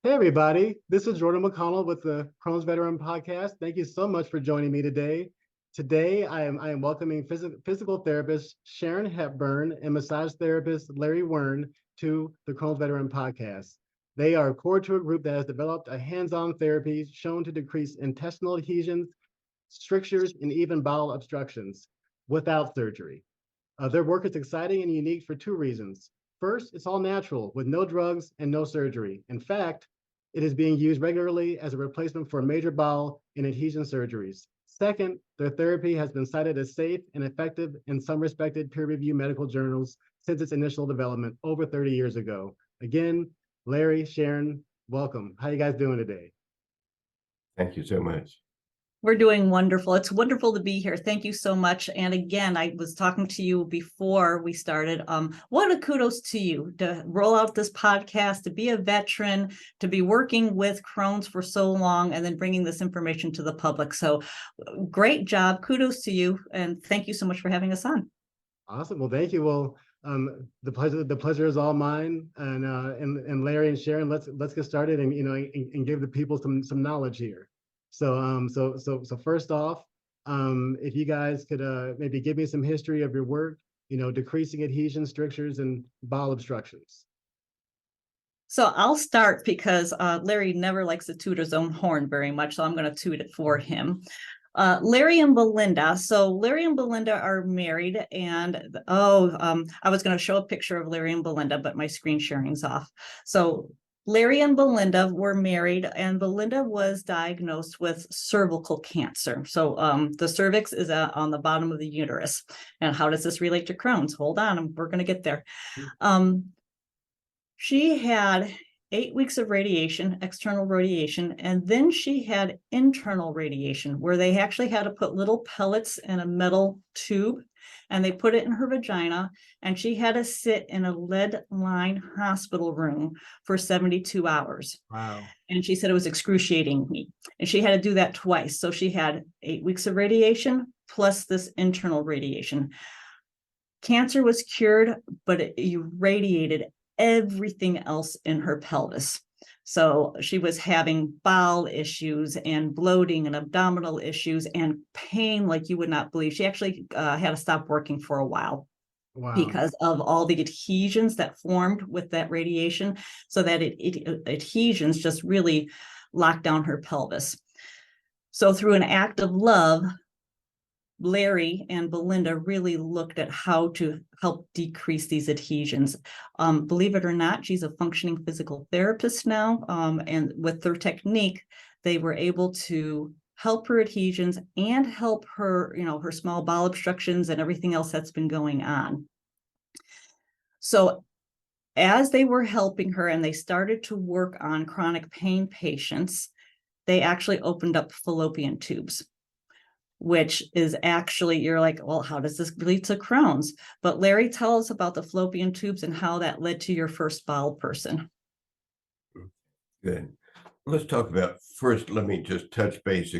Hey, everybody. This is Jordan McConnell with the Crohn's Veteran Podcast. Thank you so much for joining me today. Today, I am welcoming physical therapist Sharon Hepburn and massage therapist Larry Wern to the Crohn's Veteran Podcast. They are core to a group that has developed a hands-on therapy shown to decrease intestinal adhesions, strictures, and even bowel obstructions without surgery. Their work is exciting and unique for two reasons. First, it's all natural with no drugs and no surgery. In fact, it is being used regularly as a replacement for major bowel and adhesion surgeries. Second, their therapy has been cited as safe and effective in some respected peer-reviewed medical journals since its initial development over 30 years ago. Again, Larry, Sharon, welcome. How you guys doing today? Thank you so much. We're doing wonderful. It's wonderful to be here. Thank you so much. And again, I was talking to you before we started. What a kudos to you to roll out this podcast, to be a veteran, to be working with Crohn's for so long, and then bringing this information to the public. So great job. Kudos to you. And thank you so much for having us on. Awesome. Well, thank you. Well, the pleasure is all mine. And Larry and Sharon, let's get started and give the people some knowledge here. So first off, if you guys could maybe give me some history of your work, decreasing adhesion, strictures, and bowel obstructions. So I'll start because Larry never likes to toot his own horn very much, so I'm going to toot it for him. Larry and Belinda. So Larry and Belinda are married, and I was going to show a picture of Larry and Belinda, but my screen sharing's off. So Larry and Belinda were married, and Belinda was diagnosed with cervical cancer. So the cervix is on the bottom of the uterus. And how does this relate to Crohn's? Hold on, we're going to get there. She had 8 weeks of radiation, external radiation, and then she had internal radiation, where they actually had to put little pellets in a metal tube, and they put it in her vagina, and she had to sit in a lead-lined hospital room for 72 hours. Wow. And she said it was excruciating me. And she had to do that twice. So she had 8 weeks of radiation plus this internal radiation. Cancer was cured, but it irradiated everything else in her pelvis. So she was having bowel issues and bloating and abdominal issues and pain like you would not believe. She actually had to stop working for a while. Wow. Because of all the adhesions that formed with that radiation. So that adhesions just really locked down her pelvis. So through an act of love, Larry and Belinda really looked at how to help decrease these adhesions. Believe it or not, she's a functioning physical therapist now. And with their technique, they were able to help her adhesions and help her, her small bowel obstructions and everything else that's been going on. So as they were helping her and they started to work on chronic pain patients, they actually opened up fallopian tubes, which is actually, you're like, well, how does this lead to Crohn's? But Larry, tell us about the fallopian tubes and how that led to your first bowel person. Good. Let's talk about, first, let me just touch base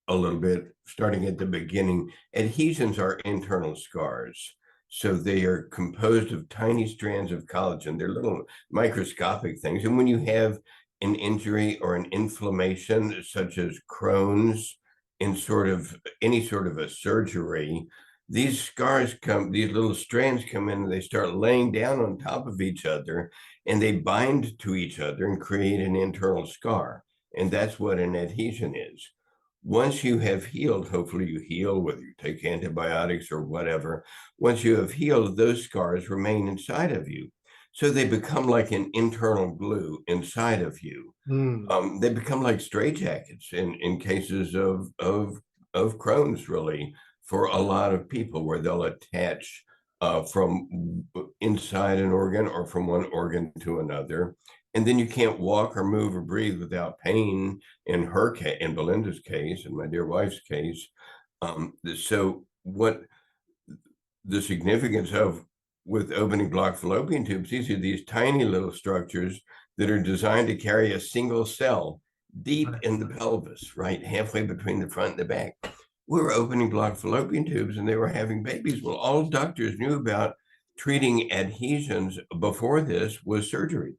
a little bit, starting at the beginning. Adhesions are internal scars. So they are composed of tiny strands of collagen. They're little microscopic things. And when you have an injury or an inflammation, such as Crohn's, in any sort of a surgery, these scars these little strands come in and they start laying down on top of each other, and they bind to each other and create an internal scar. And that's what an adhesion is. Once you have healed, hopefully you heal, whether you take antibiotics or whatever, once you have healed, those scars remain inside of you. So they become like an internal glue inside of you. They become like straitjackets in cases of Crohn's, really, for a lot of people, where they'll attach from inside an organ or from one organ to another. And then you can't walk or move or breathe without pain in her case, in Belinda's case, and my dear wife's case. So what the significance of with opening block fallopian tubes, these are these tiny little structures that are designed to carry a single cell deep in the pelvis, right, halfway between the front and the back. We were opening block fallopian tubes and they were having babies. Well, all doctors knew about treating adhesions before this was surgery.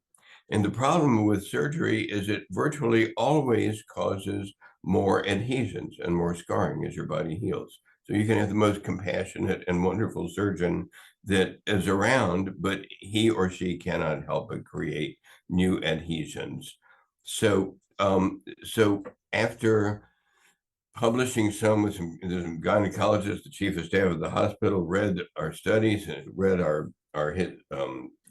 And the problem with surgery is it virtually always causes more adhesions and more scarring as your body heals. So you can have the most compassionate and wonderful surgeon that is around, but he or she cannot help but create new adhesions. So, so after publishing some with some gynecologists, the chief of staff of the hospital read our studies and read our hit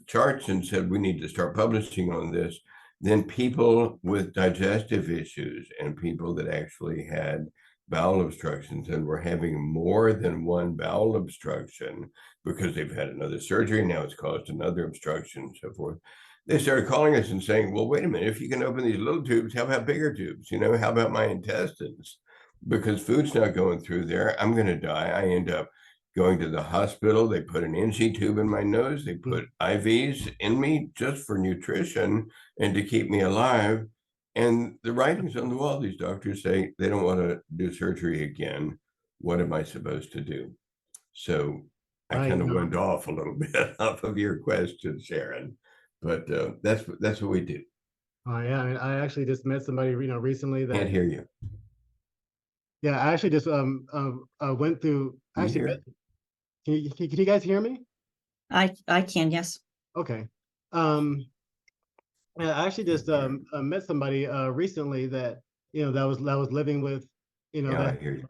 charts and said we need to start publishing on this. Then people with digestive issues and people that actually had bowel obstructions and were having more than one bowel obstruction because they've had another surgery, now it's caused another obstruction and so forth. They started calling us and saying, well, wait a minute, if you can open these little tubes, how about bigger tubes? You know, how about my intestines? Because food's not going through there, I'm going to die. I end up going to the hospital. They put an NG tube in my nose. They put IVs in me just for nutrition and to keep me alive. And the writing's on the wall. These doctors say they don't want to do surgery again. What am I supposed to do? So I Right. kind of went off a little bit off of your question, Sharon. But that's what we do. Oh yeah, I mean, I actually just met somebody, recently Can't that, hear you. yeah, I actually just went through. Can you Actually, hear? can you guys hear me? I can, yes. Okay. Yeah, I actually just met somebody recently that that was living with Yeah, I that hear you.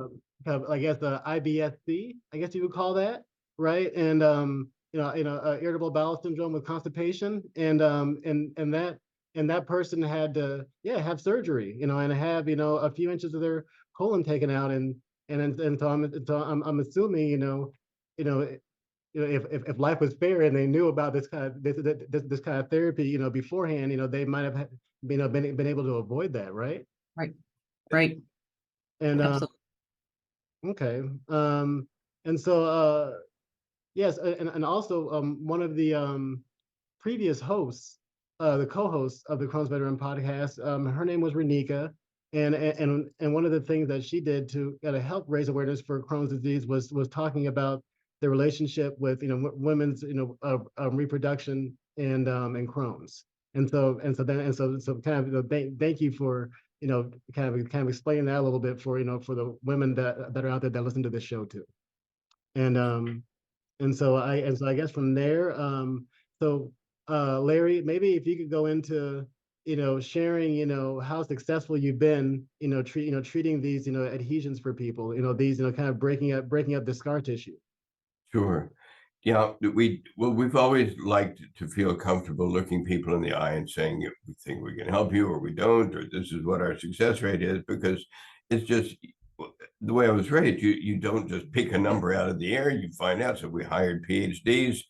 kind of, I guess the IBS-C, I guess you would call that, right? And irritable bowel syndrome with constipation, and that person had to have surgery, and have a few inches of their colon taken out, and so I'm assuming if life was fair and they knew about this kind of this kind of therapy, beforehand, they might have been able to avoid that, right? Right, right, And absolutely. okay, and so yes, and also one of the previous hosts, the co-hosts of the Crohn's Veteran podcast, her name was Renika, and one of the things that she did to kind of help raise awareness for Crohn's disease was talking about the relationship with women's reproduction and Crohn's, and so kind of thank you for kind of explaining that a little bit for for the women that are out there that listen to this show too, and and so I guess from there, so Larry, maybe if you could go into sharing how successful you've been treating these adhesions for people, these kind of breaking up the scar tissue. Sure. Yeah, we've always liked to feel comfortable looking people in the eye and saying we think we can help you or we don't, or this is what our success rate is, because it's just the way I was raised. You don't just pick a number out of the air, you find out. So we hired PhDs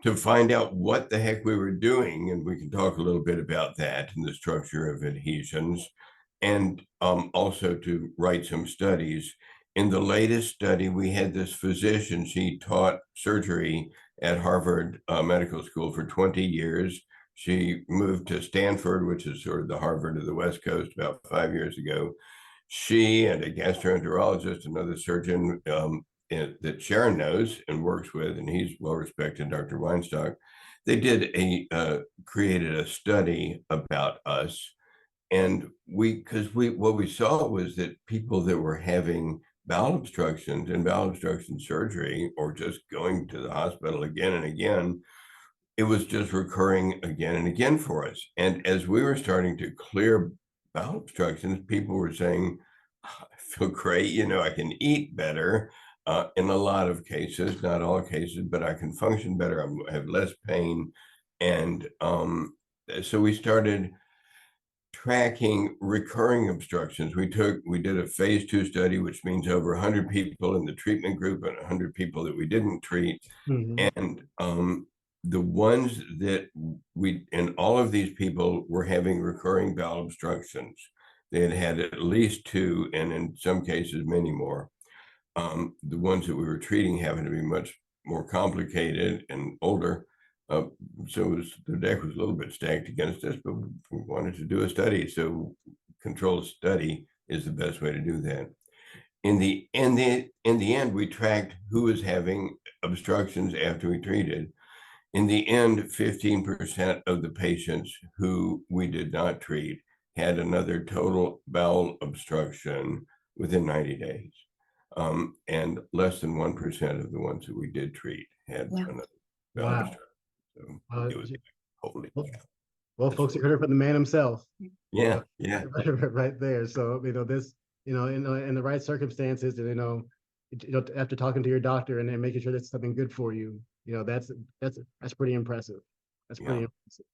to find out what the heck we were doing, and we can talk a little bit about that and the structure of adhesions, and also to write some studies. In the latest study, we had this physician. She taught surgery at Harvard Medical School for 20 years. She moved to Stanford, which is sort of the Harvard of the West Coast, about 5 years ago. She and a gastroenterologist, another surgeon that Sharon knows and works with, and he's well respected, Dr. Weinstock, they created a study about us. And what we saw was that people that were having bowel obstructions and bowel obstruction surgery, or just going to the hospital again and again, it was just recurring again and again for us. And as we were starting to clear bowel obstructions, people were saying, I feel great, I can eat better in a lot of cases, not all cases, but I can function better, I have less pain. And so we started tracking recurring obstructions. We did a phase 2 study, which means over 100 people in the treatment group and 100 people that we didn't treat. Mm-hmm. And the ones that and all of these people were having recurring bowel obstructions. They had at least 2, and in some cases, many more. The ones that we were treating happened to be much more complicated and older. So the deck was a little bit stacked against us, but we wanted to do a study. So controlled study is the best way to do that. In the end, we tracked who was having obstructions after we treated. In the end, 15% of the patients who we did not treat had another total bowel obstruction within 90 days. And less than 1% of the ones that we did treat had Yeah. another bowel Wow. obstruction. So it was holy Well, cow. well, folks, you heard it from the man himself. Yeah, yeah. Right there. So, this, in the right circumstances, and, after talking to your doctor and then making sure that's something good for you, that's pretty impressive. That's pretty Yeah. impressive.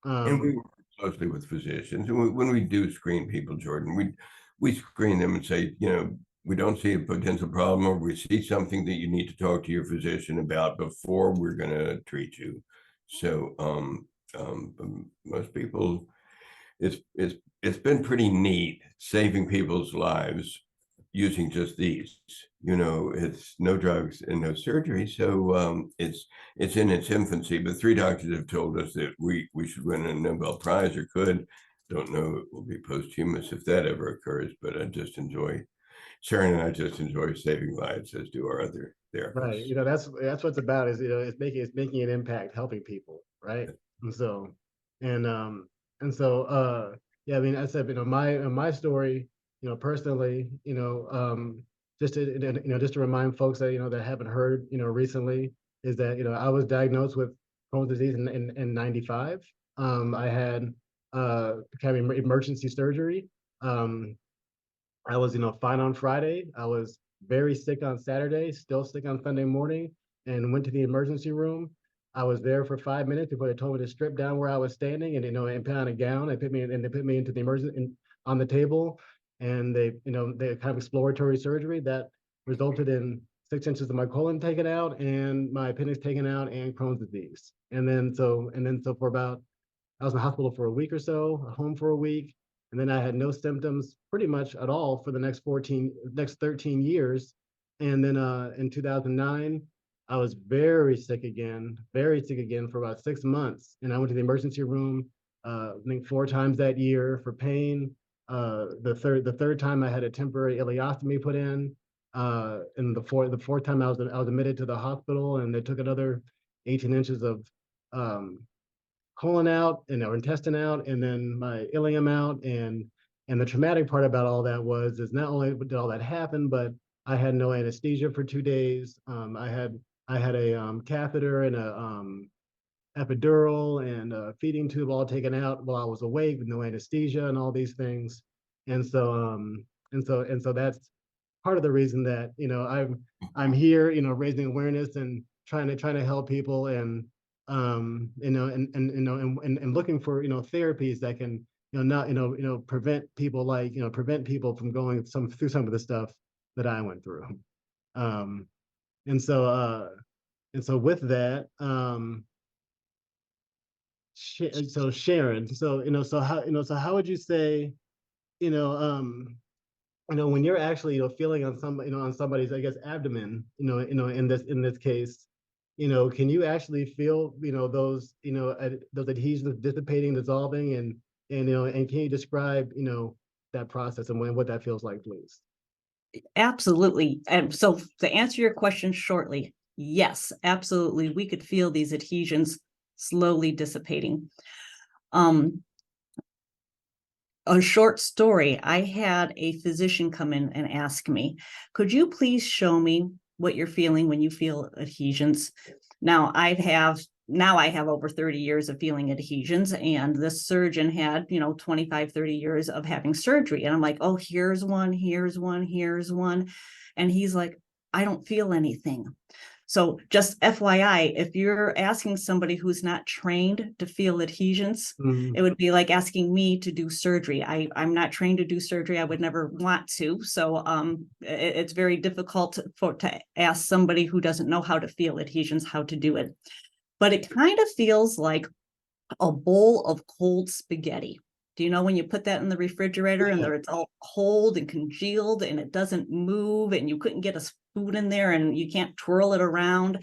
And we work closely with physicians. And when we do screen people, Jordan, we screen them and say, we don't see a potential problem, or we see something that you need to talk to your physician about before we're going to treat you. So most people, it's been pretty neat saving people's lives using just these. It's no drugs and no surgery, so it's in its infancy. But 3 doctors have told us that we should win a Nobel Prize, or could. Don't know it will be posthumous if that ever occurs, but Sharon and I just enjoy saving lives, as do our other therapists. Right. That's what it's about, is, it's making an impact, helping people. Right. And so, yeah, I mean, I said, my story, personally, just to remind folks that, that haven't heard, recently, is that, I was diagnosed with Crohn's disease in 95. I had kind of emergency surgery. I was, fine on Friday. I was very sick on Saturday, still sick on Sunday morning, and went to the emergency room. I was there for 5 minutes before they told me to strip down where I was standing and, and put on a gown. They put me into the emergency on the table, and they kind of exploratory surgery that resulted in 6 inches of my colon taken out and my appendix taken out and Crohn's disease. And then so for about, I was in the hospital for a week or so, home for a week. And then I had no symptoms pretty much at all for the next 13 years. And then in 2009, I was very sick again for about 6 months. And I went to the emergency room, I think 4 times that year for pain. The third time I had a temporary ileostomy put in. And the fourth time I was admitted to the hospital, and they took another 18 inches of colon out and our intestine out, and then my ileum out. And the traumatic part about all that is not only did all that happen, but I had no anesthesia for 2 days. I had a catheter and a epidural and a feeding tube all taken out while I was awake with no anesthesia and all these things. And so that's part of the reason that I'm here, raising awareness and trying to help people, and and looking for therapies that can not prevent people from going through some of the stuff that I went through. Um, and so with that, so Sharon, so how would you say, you know, um, when you're actually, feeling on on somebody's, I guess, abdomen, in this case, can you actually feel, those adhesions dissipating, dissolving, and can you describe, that process and what that feels like, please? Absolutely. And so to answer your question shortly, yes, absolutely. We could feel these adhesions slowly dissipating. A short story. I had a physician come in and ask me, could you please show me what you're feeling when you feel adhesions? Now I have over 30 years of feeling adhesions, and this surgeon had, 25, 30 years of having surgery. And I'm like, oh, here's one, here's one, here's one. And he's like, I don't feel anything. So just FYI, if you're asking somebody who's not trained to feel adhesions, it would be like asking me to do surgery. I'm not trained to do surgery. I would never want to. So it's very difficult to ask somebody who doesn't know how to feel adhesions how to do it. But it kind of feels like a bowl of cold spaghetti. Do you know when you put that in the refrigerator and it's all cold and congealed and it doesn't move, and you couldn't get a spoon in there and you can't twirl it around?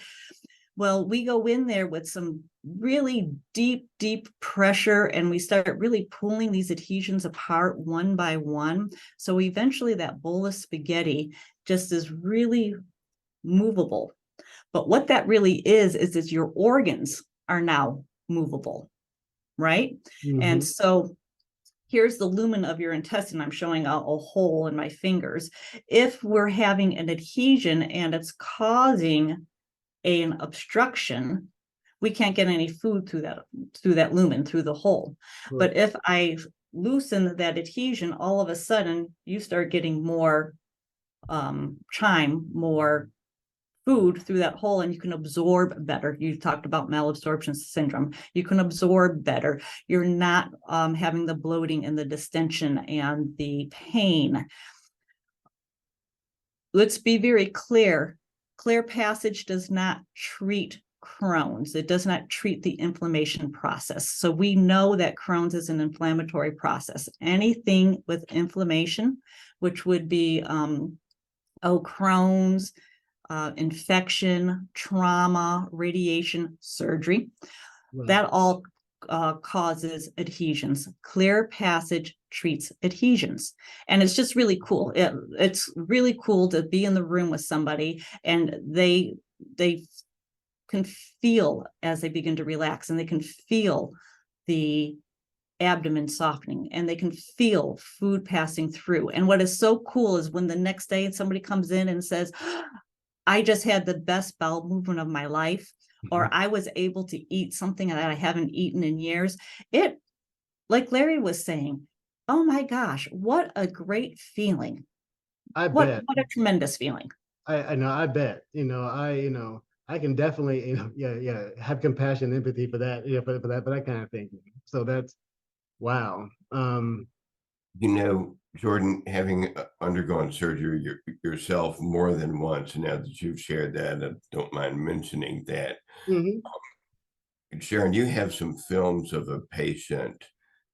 Well, we go in there with some really deep, deep pressure, and we start really pulling these adhesions apart one by one. So eventually that bowl of spaghetti just is really movable. But what that really is your organs are now movable, right? And Mhm. so here's the lumen of your intestine. I'm showing a hole in my fingers. If we're having an adhesion and it's causing an obstruction, we can't get any food through that lumen, through the hole. Right. But if I loosen that adhesion, all of a sudden you start getting more more food through that hole, and you can absorb better. You talked about malabsorption syndrome. You can absorb better. You're not having the bloating and the distension and the pain. Let's be very clear. Clear passage does not treat Crohn's. It does not treat the inflammation process. So we know that Crohn's is an inflammatory process. Anything with inflammation, which would be Crohn's, infection, trauma, radiation, surgery, Right. that all causes adhesions. Clear passage treats adhesions. And it's just really cool. It's really cool to be in the room with somebody and they can feel as they begin to relax, and they can feel the abdomen softening, and they can feel food passing through. And what is so cool is when the next day somebody comes in and says, I just had the best bowel movement of my life, or I was able to eat something that I haven't eaten in years. It, like Larry was saying, oh my gosh, what a great feeling. I What bet. a tremendous feeling. I know. I bet. I can definitely, yeah, have compassion, empathy for that, for that kind of thing. So that's wow. Jordan, having undergone surgery yourself more than once, now that you've shared that, I don't mind mentioning that. Mhm. Sharon, you have some films of a patient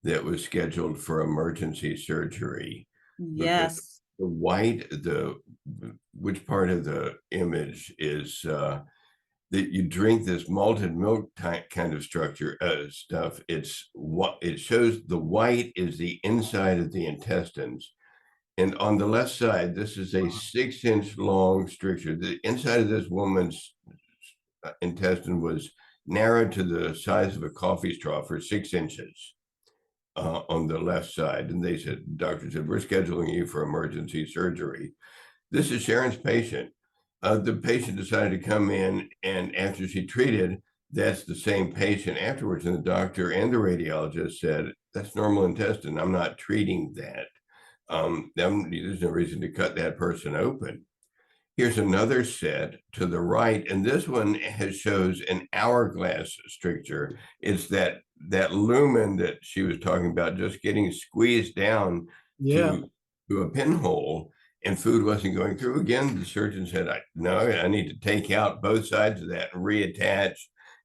that was scheduled for emergency surgery because Yes. the white, which part of the image is that you drink this malted milk kind of structure stuff. It's what it shows. The white is the inside of the intestines. And on the left side, this is a 6-inch long stricture. The inside of this woman's intestine was narrowed to the size of a coffee straw for 6 inches on the left side. And they said, the doctor said, we're scheduling you for emergency surgery. This is Sharon's patient. The patient decided to come in, and after she treated, that's the same patient afterwards. And the doctor and the radiologist said, that's normal intestine. I'm not treating that. There's no reason to cut that person open. Here's another set to the right, and this one shows an hourglass stricture. It's that lumen that she was talking about, just getting squeezed down Yeah. to a pinhole, and food wasn't going through. Again, the surgeon said, no, I need to take out both sides of that and reattach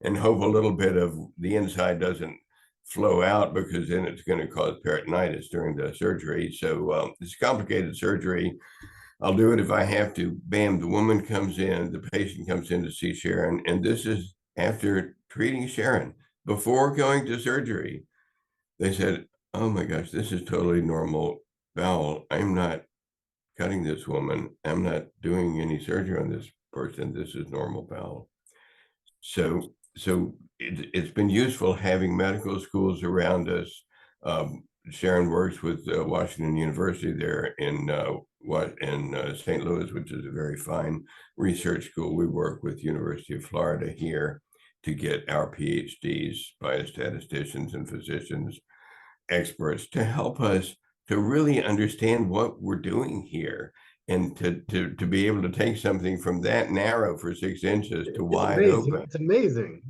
and hope a little bit of the inside doesn't flow out, because then it's going to cause peritonitis during the surgery. So it's complicated surgery. I'll do it if I have to. Bam, the woman comes in, the patient comes in to see Sharon, and this is after treating Sharon before going to surgery. They said, oh my gosh, this is totally normal bowel. I'm not cutting this woman. I'm not doing any surgery on this person. This is normal bowel. So it's been useful having medical schools around us. Sharon works with Washington University there in St. Louis, which is a very fine research school. We work with University of Florida here to get our PhDs, biostatisticians and physicians, experts, to help us to really understand what we're doing here, and to be able to take something from that narrow for 6 inches to It's wide amazing. open. It's amazing.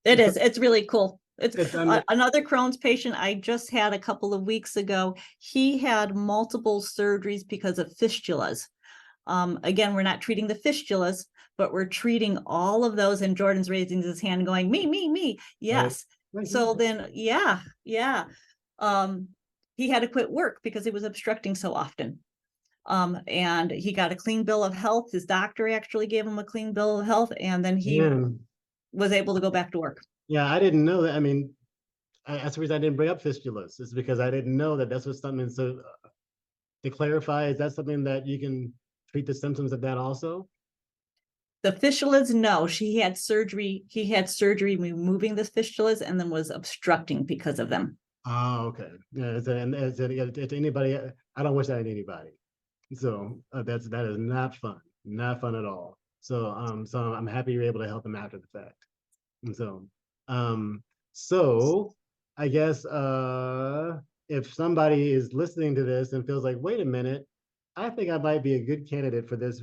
It is. It's really cool. It's It's another Crohn's patient I just had a couple of weeks ago. He had multiple surgeries because of fistulas. Again, we're not treating the fistulas, but we're treating all of those. And Jordan's raising his hand going, me. Yes. Right. So then, yeah. He had to quit work because he was obstructing so often. And he got a clean bill of health. His doctor actually gave him a clean bill of health, and then he Man. was able to go back to work. Yeah, I didn't know that. I mean, that's the reason I didn't bring up fistulas. It's because I didn't know that that's what something. So to clarify, is that something that you can treat the symptoms of that also? The fistulas, no, he had surgery removing the fistulas and then was obstructing because of them. Oh, okay. Yeah, it's anybody. I don't wish that on anybody. So that is not fun, not fun at all. So I'm happy you're able to help them after the fact. And um, so I guess if somebody is listening to this and feels like, wait a minute, I think I might be a good candidate for this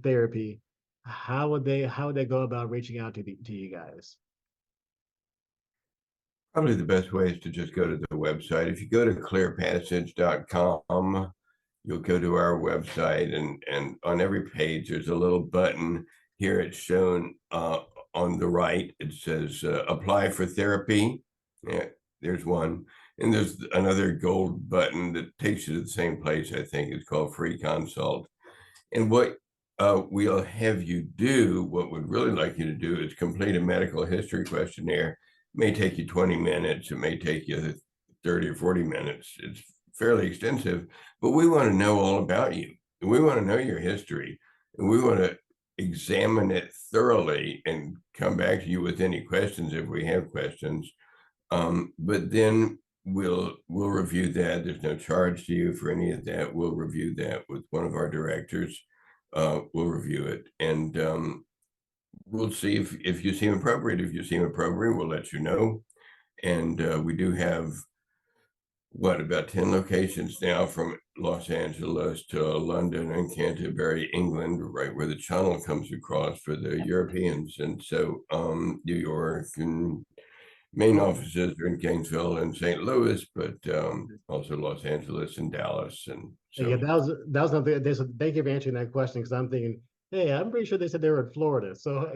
therapy, how would they go about reaching out to you guys? Probably the best way is to just go to the website. If you go to clearpassage.com, you'll go to our website, and on every page there's a little button. Here it's shown on the right. It says apply for therapy. Yeah, there's one. And there's another gold button that takes you to the same place. I think it's called free consult. And what we'll have you do, what we'd really like you to do, is complete a medical history questionnaire. It may take you 20 minutes. It may take you 30 or 40 minutes. It's fairly extensive, but we want to know all about you. We want to know your history, and we want to examine it thoroughly and come back to you with any questions if we have questions. But then we'll review that. There's no charge to you for any of that. We'll review that with one of our directors. We'll review it, and we'll see if you seem appropriate. If you seem appropriate, we'll let you know. And we do have about 10 locations now, from Los Angeles to London and Canterbury, England, right where the channel comes across for the Europeans. And so New York, and main offices are in Gainesville and St. Louis, but also Los Angeles and Dallas. And so Yeah, that was something. Thank you for answering that question, because I'm thinking, hey, I'm pretty sure they said they were in Florida. So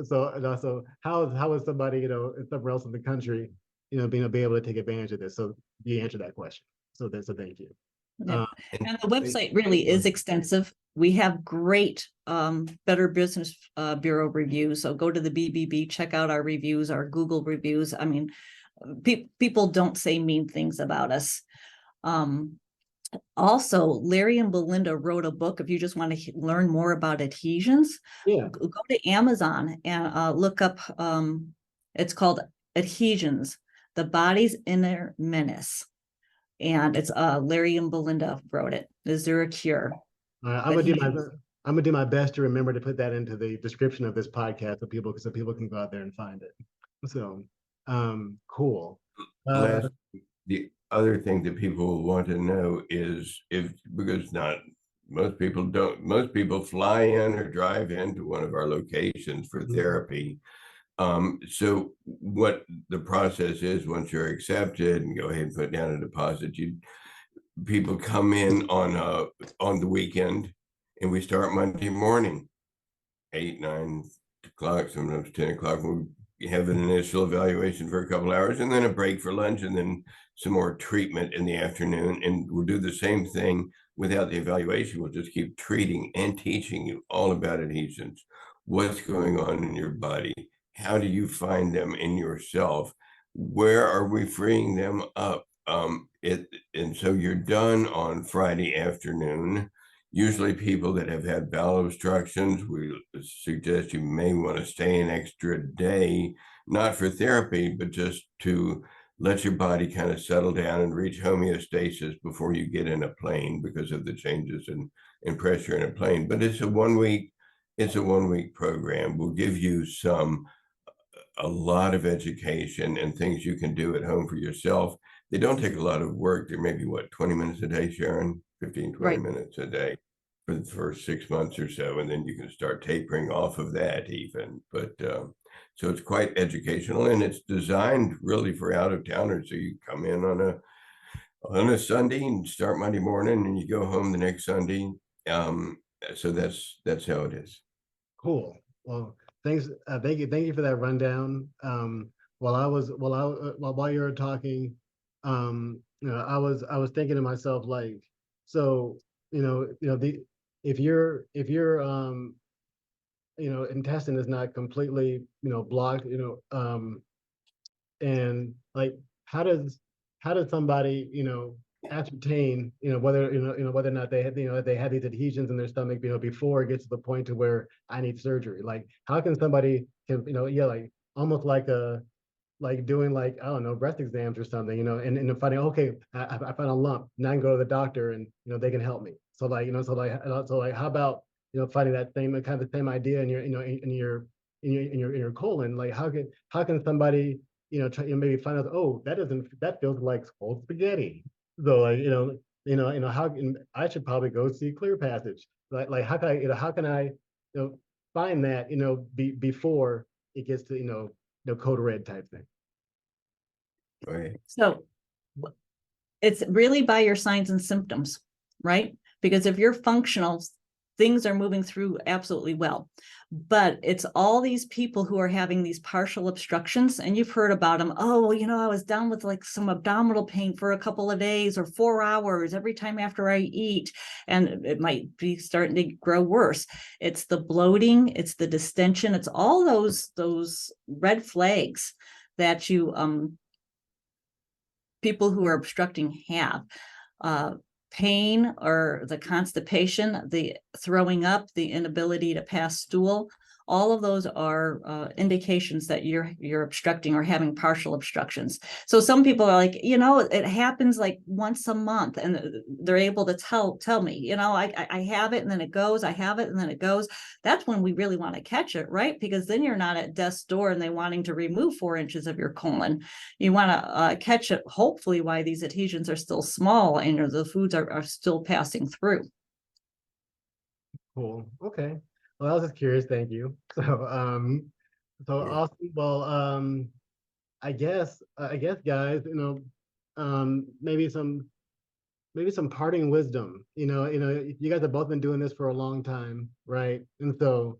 so how is somebody somewhere else in the country being be able to take advantage of this? So you answered that question. So thank you. Yep. Uh, And the website really is extensive. We have great Better Business Bureau reviews. So go to the BBB, check out our reviews, our Google reviews. I mean, people don't say mean things about us. Also, Larry and Belinda wrote a book. If you just want to learn more about adhesions, yeah. go to Amazon and look up, it's called Adhesions, The Body's Inner Menace. And it's Larry and Belinda wrote it. Is there a cure? I'm gonna do my best to remember to put that into the description of this podcast so people can go out there and find it. So cool. last, the other thing that people will want to know is because most people fly in or drive into one of our locations for therapy. So what the process is, once you're accepted and go ahead and put down a deposit, people come in on the weekend, and we start Monday morning, 8, 9 o'clock, sometimes 10 o'clock. We have an initial evaluation for a couple hours, and then a break for lunch, and then some more treatment in the afternoon. And we'll do the same thing without the evaluation. We'll just keep treating and teaching you all about adhesions, what's going on in your body, how do you find them in yourself, where are we freeing them up. And so you're done on Friday afternoon. Usually people that have had bowel obstructions, we suggest you may want to stay an extra day, not for therapy, but just to let your body kind of settle down and reach homeostasis before you get in a plane, because of the changes in pressure in a plane. But it's a 1 week, program. We'll give you a lot of education and things you can do at home for yourself. They don't take a lot of work. They're maybe 20 minutes a day, Sharon, 15, 20 Right. minutes a day for the first 6 months or so. And then you can start tapering off of that even. But so it's quite educational, and it's designed really for out of towners. So you come in on a Sunday and start Monday morning, and you go home the next Sunday. So that's how it is. Cool. Well, thanks. Thank you for that rundown. While you were talking, I was thinking to myself, like, so if your intestine is not completely blocked, and like how does somebody ascertain, whether, whether or not they had, they had these adhesions in their stomach, before it gets to the point to where I need surgery? Like, how can somebody like almost like doing like, I don't know, breast exams or something, and finding, okay, I found a lump. Now I can go to the doctor and, they can help me. So like, how about, finding that same kind of the same idea in your, in your colon? Like, how can somebody, try, maybe find out, oh, that feels like old spaghetti. So like, how can I should probably go see Clear Passage. Like how can I, how can I, find that, before it gets to, code red type thing. Right. So it's really by your signs and symptoms, right? Because if you're functional, things are moving through absolutely well. But it's all these people who are having these partial obstructions, and you've heard about them. Oh, I was down with like some abdominal pain for a couple of days or 4 hours every time after I eat, and it might be starting to grow worse. It's the bloating, it's the distension, it's all those red flags that people who are obstructing have. Pain or the constipation, the throwing up, the inability to pass stool, all of those are indications that you're obstructing or having partial obstructions. So some people are like, it happens like once a month, and they're able to tell me, I have it and then it goes, I have it and then it goes. That's when we really want to catch it, right? Because then you're not at death's door and they wanting to remove 4 inches of your colon. You want to catch it, hopefully, why these adhesions are still small and the foods are still passing through. Cool. Okay. Well, I was just curious. Thank you. So Yeah. awesome. Well, I guess, guys, maybe some parting wisdom. You guys have both been doing this for a long time, right? And so,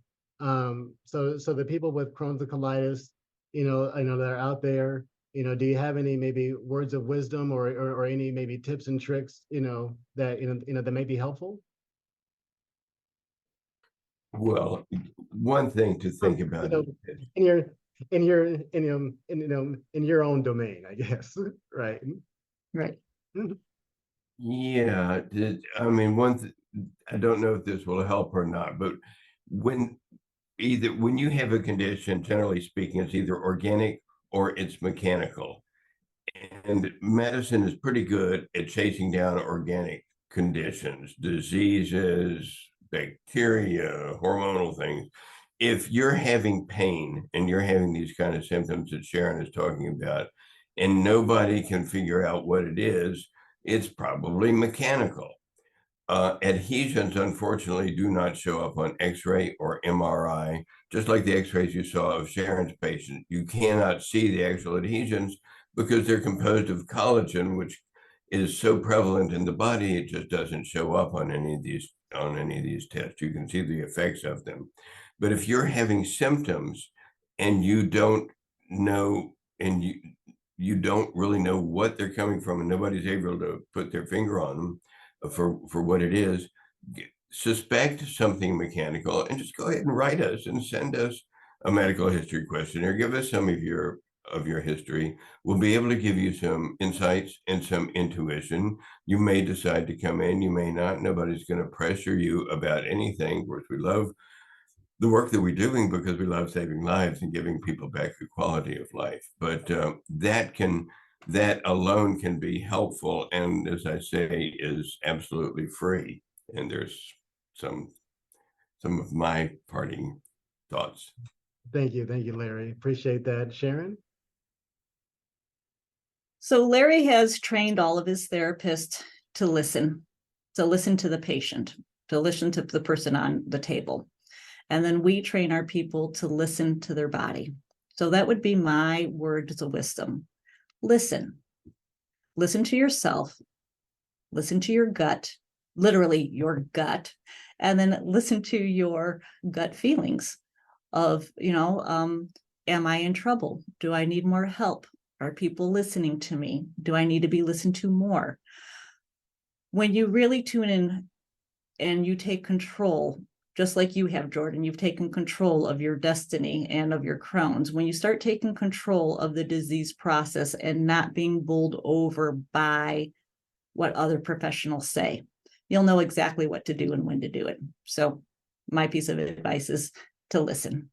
so the people with Crohn's and colitis, I know that are out there. Do you have any maybe words of wisdom or any maybe tips and tricks, that that may be helpful? Well, one thing to think You about know, is in your in your own domain, I guess. Right. Right. yeah, I mean, I don't know if this will help or not, but when when you have a condition, generally speaking, it's either organic or it's mechanical. And medicine is pretty good at chasing down organic conditions, diseases, bacteria, hormonal things. If you're having pain and you're having these kind of symptoms that Sharon is talking about, and nobody can figure out what it is, it's probably mechanical. Adhesions, unfortunately, do not show up on X-ray or MRI, just like the X-rays you saw of Sharon's patient. You cannot see the actual adhesions because they're composed of collagen, which is so prevalent in the body, it just doesn't show up on any of these tests. You can see the effects of them. But if you're having symptoms and you don't know, and you don't really know what they're coming from, and nobody's able to put their finger on them for what it is, suspect something mechanical, and just go ahead and write us and send us a medical history questionnaire. Give us some of your history. We'll be able to give you some insights and some intuition. You may decide to come in, you may not. Nobody's going to pressure you about anything. Of course, we love the work that we're doing because we love saving lives and giving people back the quality of life. But that alone can be helpful, and as I say, is absolutely free. And there's some of my parting thoughts. Thank you, Larry. Appreciate that, Sharon. So Larry has trained all of his therapists to listen to the patient, to listen to the person on the table. And then we train our people to listen to their body. So that would be my words of wisdom. Listen to yourself, listen to your gut, literally your gut, and then listen to your gut feelings of, am I in trouble? Do I need more help? Are people listening to me? Do I need to be listened to more? When you really tune in and you take control, just like you have, Jordan, you've taken control of your destiny and of your Crohn's. When you start taking control of the disease process and not being bowled over by what other professionals say. You'll know exactly what to do and when to do it. So my piece of advice is to listen.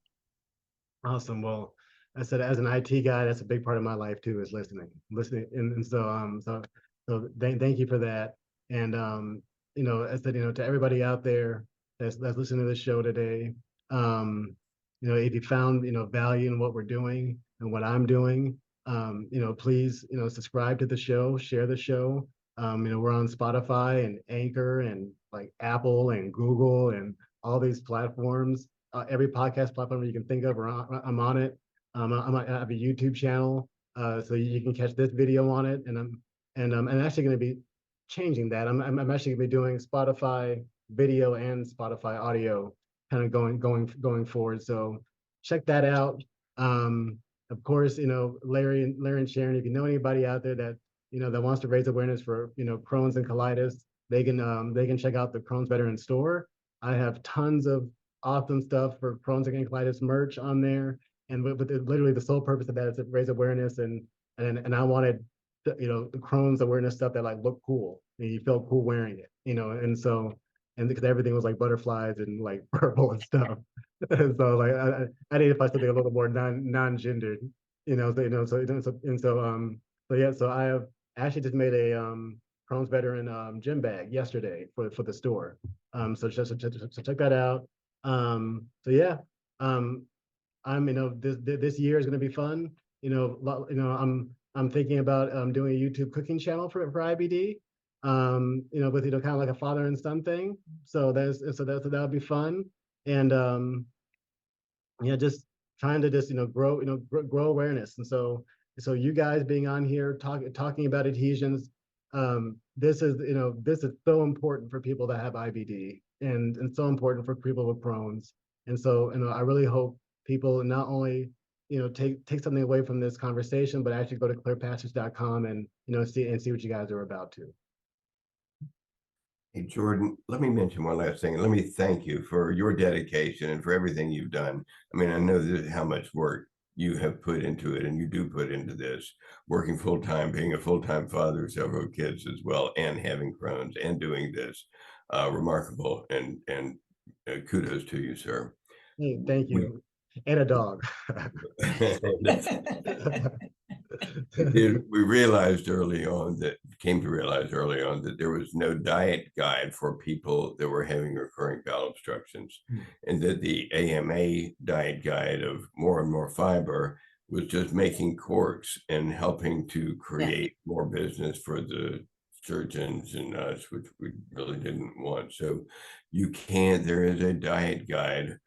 Awesome. Well, I said, as an IT guy, that's a big part of my life too, is listening. And so thank you for that. And I said, to everybody out there that's listening to the show today, if you found, value in what we're doing and what I'm doing, please, subscribe to the show, share the show. We're on Spotify and Anchor and like Apple and Google and all these platforms. Every podcast platform you can think of, I'm on it. I have a YouTube channel, so you can catch this video on it. And I'm actually going to be changing that. I'm actually going to be doing Spotify video and Spotify audio, kind of going forward. So check that out. Of course, Larry and Sharon, if you know anybody out there that that wants to raise awareness for Crohn's and colitis, they can check out the Crohn's Veteran store. I have tons of awesome stuff for Crohn's and colitis merch on there, and with literally the sole purpose of that is to raise awareness, and I wanted the Crohn's awareness stuff that like looked cool and you felt cool wearing it, and because everything was like butterflies and like purple and stuff, and so like I needed to find something a little more non-gendered, so yeah, so I have actually just made a Crohn's Veteran gym bag yesterday for the store, so check that out. So yeah, I'm this year is going to be fun. I'm thinking about doing a YouTube cooking channel for IBD. With kind of like a father and son thing. So that'll be fun. And yeah, just trying to just grow awareness. And so you guys being on here talking about adhesions, this is so important for people that have IBD and so important for people with Crohn's. And so I really hope people not only take something away from this conversation, but actually go to clearpassage.com and see what you guys are about to. Hey, Jordan, let me mention one last thing. Let me thank you for your dedication and for everything you've done. I mean, I know how much work you have put into it, and you do put into this, working full-time, being a full-time father of several kids as well, and having Crohn's and doing this. Remarkable, and kudos to you, sir. Hey, thank you. And a dog. We realized early on that there was no diet guide for people that were having recurring bowel obstructions, and that the AMA diet guide of more and more fiber was just making corks and helping to create more business for the surgeons and us, which we really didn't want. So there is a diet guide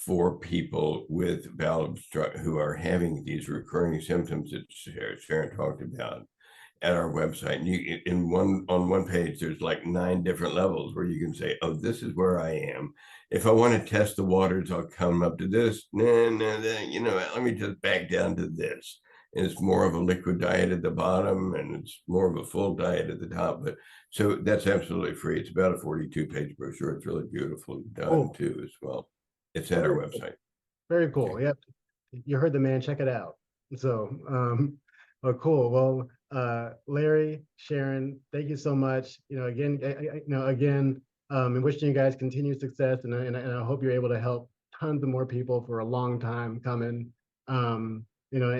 for people with bowel obstruction who are having these recurring symptoms that Sharon talked about at our website. And on one page, there's like 9 different levels where you can say, oh, this is where I am. If I want to test the waters, I'll come up to this. Let me just back down to this. And it's more of a liquid diet at the bottom, and it's more of a full diet at the top. But so that's absolutely free. It's about a 42-page brochure. It's really beautifully done too, as well. It's at our website. Very cool. Okay. Yep. You heard the man, check it out. So, cool. Well, Larry, Sharon, thank you so much. Again, I'm wishing you guys continued success, and I hope you're able to help tons of more people for a long time coming. And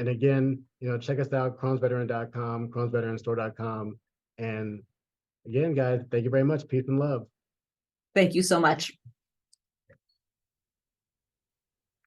again, check us out, Crohn'sVeteran.com, Crohn'sVeteranStore.com. And again, guys, thank you very much. Peace and love. Thank you so much.